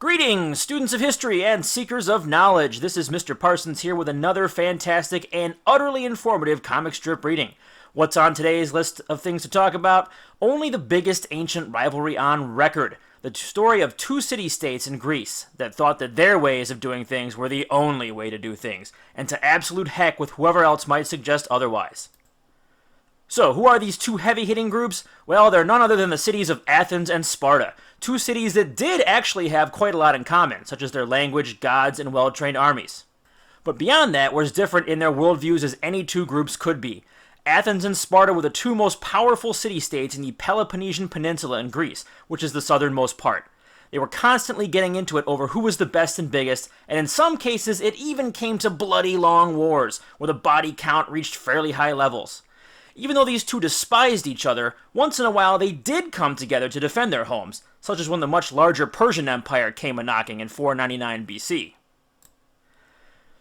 Greetings, students of history and seekers of knowledge. This is Mr. Parsons here with another fantastic and utterly informative comic strip reading. What's on today's list of things to talk about? Only the biggest ancient rivalry on record. The story of two city-states in Greece that thought that their ways of doing things were the only way to do things, and to absolute heck with whoever else might suggest otherwise. So, who are these two heavy-hitting groups? Well, they're none other than the cities of Athens and Sparta, two cities that did actually have quite a lot in common, such as their language, gods, and well-trained armies. But beyond that, were as different in their worldviews as any two groups could be. Athens and Sparta were the two most powerful city-states in the Peloponnesian Peninsula in Greece, which is the southernmost part. They were constantly getting into it over who was the best and biggest, and in some cases it even came to bloody long wars, where the body count reached fairly high levels. Even though these two despised each other, once in a while they did come together to defend their homes, such as when the much larger Persian Empire came a-knocking in 499 BC.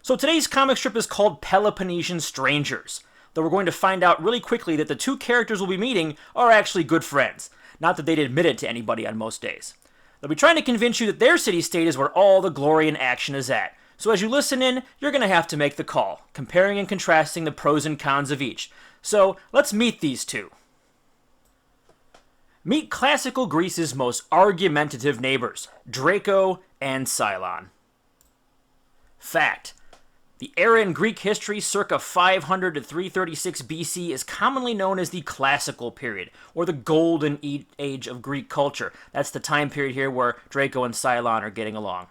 So today's comic strip is called Peloponnesian Strangers, though we're going to find out really quickly that the two characters we'll be meeting are actually good friends, not that they'd admit it to anybody on most days. They'll be trying to convince you that their city-state is where all the glory and action is at, so as you listen in, you're going to have to make the call, comparing and contrasting the pros and cons of each. So, let's meet these two. Meet classical Greece's most argumentative neighbors, Draco and Cylon. Fact: the era in Greek history circa 500 to 336 BC is commonly known as the Classical period, or the Golden Age of Greek culture. That's the time period here where Draco and Cylon are getting along.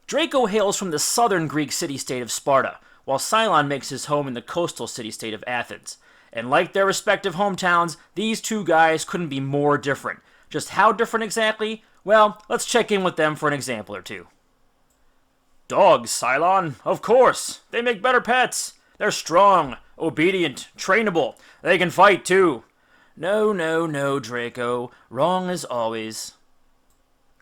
Draco hails from the southern Greek city-state of Sparta, while Cylon makes his home in the coastal city-state of Athens. And like their respective hometowns, these two guys couldn't be more different. Just how different exactly? Well, let's check in with them for an example or two. Dogs, Cylon. Of course. They make better pets. They're strong, obedient, trainable. They can fight, too. No, Draco. Wrong as always.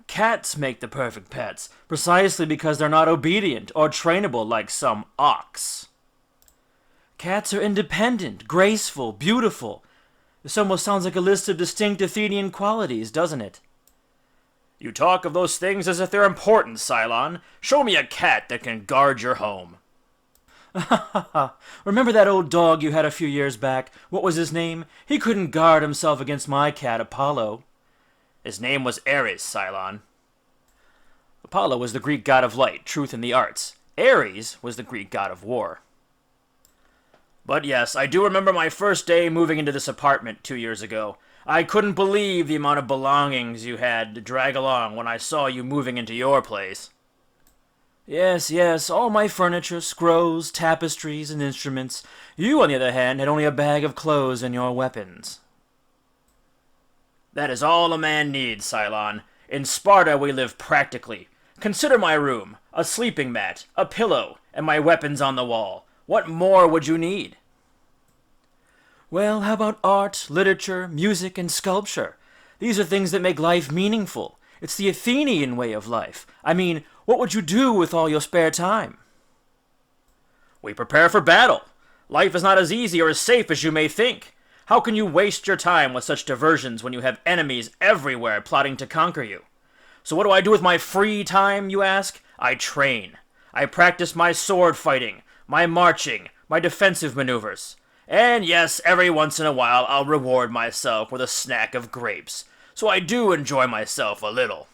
Cats make the perfect pets, precisely because they're not obedient or trainable like some ox. Cats are independent, graceful, beautiful. This almost sounds like a list of distinct Athenian qualities, doesn't it? You talk of those things as if they're important, Cylon. Show me a cat that can guard your home. Remember that old dog you had a few years back? What was his name? He couldn't guard himself against my cat, Apollo. His name was Ares, Cylon. Apollo was the Greek god of light, truth, and the arts. Ares was the Greek god of war. But yes, I do remember my first day moving into this apartment 2 years ago. I couldn't believe the amount of belongings you had to drag along when I saw you moving into your place. Yes, all my furniture, scrolls, tapestries, and instruments. You, on the other hand, had only a bag of clothes and your weapons. That is all a man needs, Cylon. In Sparta, we live practically. Consider my room, a sleeping mat, a pillow, and my weapons on the wall. What more would you need? Well, how about art, literature, music, and sculpture? These are things that make life meaningful. It's the Athenian way of life. I mean, what would you do with all your spare time? We prepare for battle. Life is not as easy or as safe as you may think. How can you waste your time with such diversions when you have enemies everywhere plotting to conquer you? So what do I do with my free time, you ask? I train. I practice my sword fighting, my marching, my defensive maneuvers. And yes, every once in a while I'll reward myself with a snack of grapes. So I do enjoy myself a little.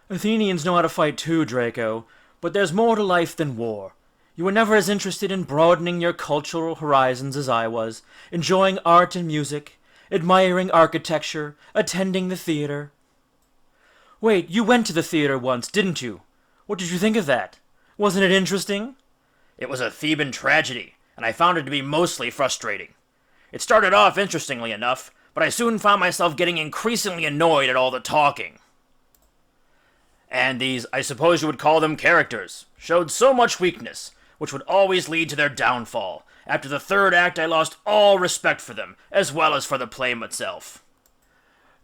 Athenians know how to fight too, Draco, but there's more to life than war. You were never as interested in broadening your cultural horizons as I was, enjoying art and music, admiring architecture, attending the theater. Wait, you went to the theater once, didn't you? What did you think of that? Wasn't it interesting? It was a Theban tragedy, and I found it to be mostly frustrating. It started off interestingly enough, but I soon found myself getting increasingly annoyed at all the talking. And these, I suppose you would call them characters, showed so much weakness, which would always lead to their downfall. After the third act, I lost all respect for them, as well as for the play itself.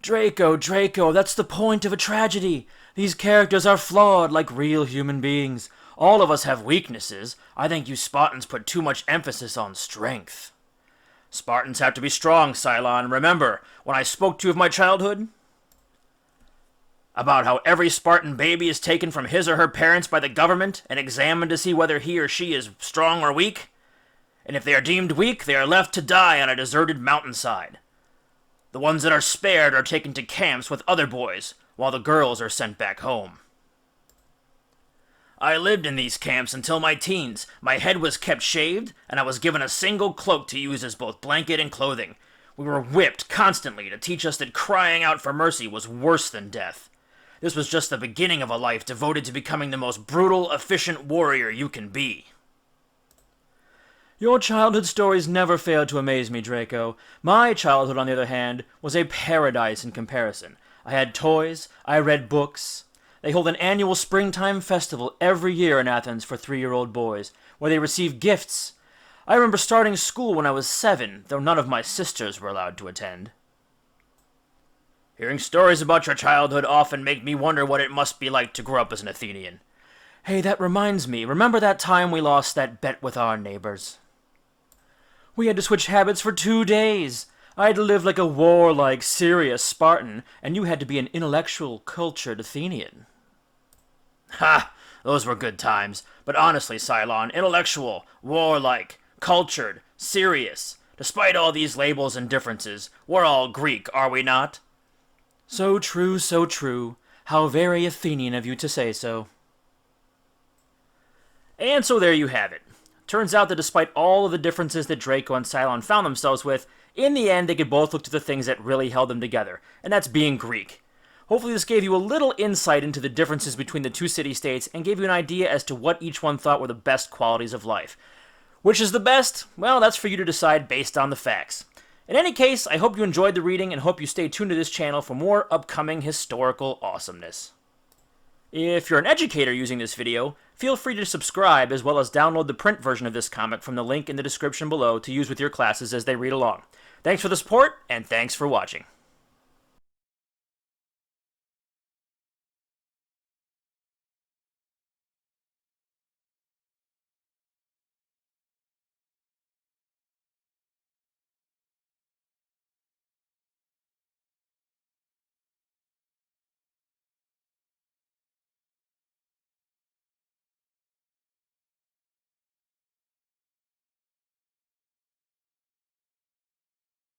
Draco, that's the point of a tragedy. These characters are flawed like real human beings. All of us have weaknesses. I think you Spartans put too much emphasis on strength. Spartans have to be strong, Cylon. Remember, when I spoke to you of my childhood? about how every Spartan baby is taken from his or her parents by the government and examined to see whether he or she is strong or weak. And if they are deemed weak, they are left to die on a deserted mountainside. The ones that are spared are taken to camps with other boys, while the girls are sent back home. I lived in these camps until my teens. My head was kept shaved, and I was given a single cloak to use as both blanket and clothing. We were whipped constantly to teach us that crying out for mercy was worse than death. This was just the beginning of a life devoted to becoming the most brutal, efficient warrior you can be. Your childhood stories never fail to amaze me, Draco. My childhood, on the other hand, was a paradise in comparison. I had toys, I read books. They hold an annual springtime festival every year in Athens for 3-year-old boys, where they receive gifts. I remember starting school when I was 7, though none of my sisters were allowed to attend. Hearing stories about your childhood often make me wonder what it must be like to grow up as an Athenian. Hey, that reminds me. Remember that time we lost that bet with our neighbors? We had to switch habits for 2 days. I had to live like a warlike, serious Spartan, and you had to be an intellectual, cultured Athenian. Ha! Those were good times. But honestly, Cylon, intellectual, warlike, cultured, serious. Despite all these labels and differences, we're all Greek, are we not? So true, so true. How very Athenian of you to say so. And so there you have it. Turns out that despite all of the differences that Draco and Cylon found themselves with, in the end they could both look to the things that really held them together, and that's being Greek. Hopefully this gave you a little insight into the differences between the two city-states and gave you an idea as to what each one thought were the best qualities of life. Which is the best? Well, that's for you to decide based on the facts. In any case, I hope you enjoyed the reading and hope you stay tuned to this channel for more upcoming historical awesomeness. If you're an educator using this video, feel free to subscribe as well as download the print version of this comic from the link in the description below to use with your classes as they read along. Thanks for the support, and thanks for watching.